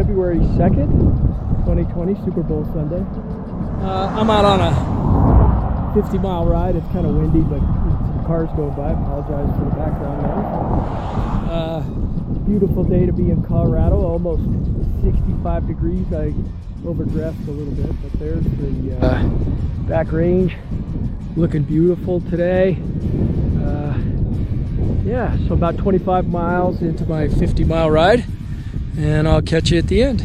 February 2nd, 2020, Super Bowl Sunday. I'm out on a 50-mile ride. It's kind of windy, but some cars going by. I apologize for the background noise. Beautiful day to be in Colorado, almost 65 degrees. I overdressed a little bit, but there's the back range looking beautiful today. Yeah, so about 25 miles into my 50-mile ride, and I'll catch you at the end.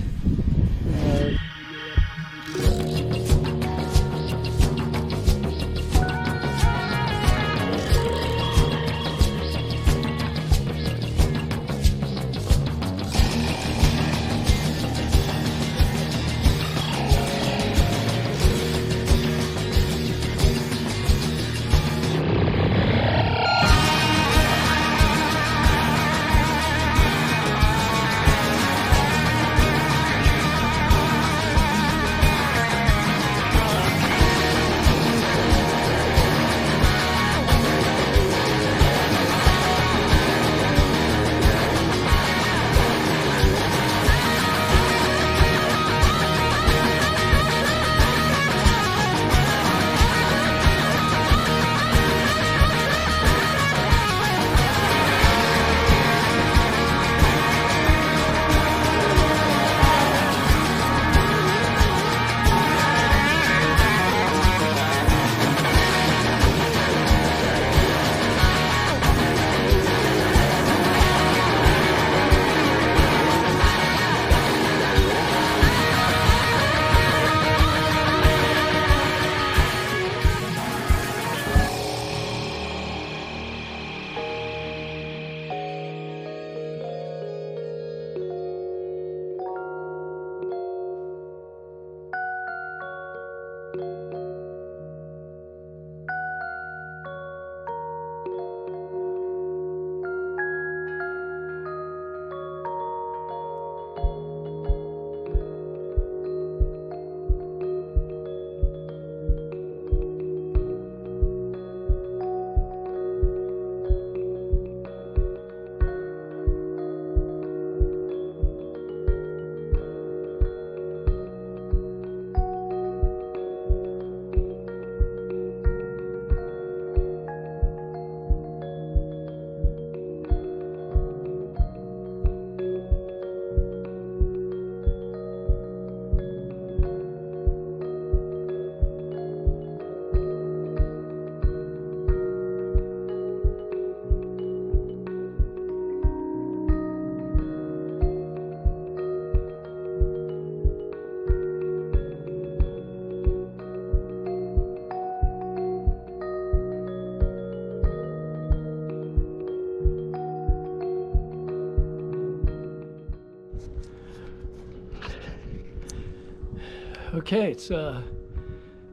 Okay, it's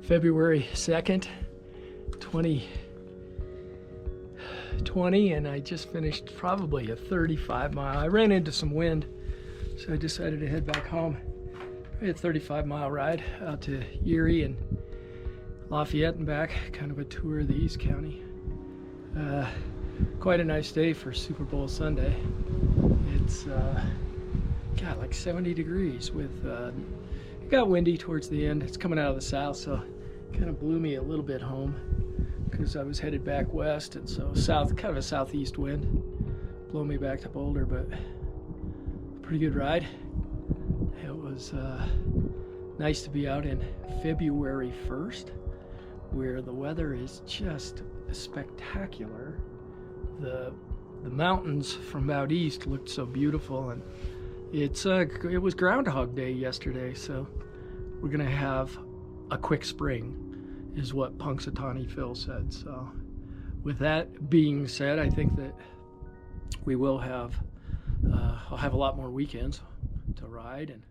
February 2nd, 2020, and I just finished probably a 35 mile. I ran into some wind, so I decided to head back home. Probably a 35-mile ride out to Erie and Lafayette and back, kind of a tour of the East County. Quite a nice day for Super Bowl Sunday. It's got like 70 degrees with it got windy towards the end. It's coming out of the south, so it kind of blew me a little bit home because I was headed back west, and so south, kind of a southeast wind, blow me back to Boulder, but pretty good ride. It was nice to be out in February 1st, where the weather is just spectacular. The mountains from out east looked so beautiful, and it was Groundhog Day yesterday, so we're gonna have a quick spring, is what Punxsutawney Phil said. So with that being said, I think that we will have I'll have a lot more weekends to ride, and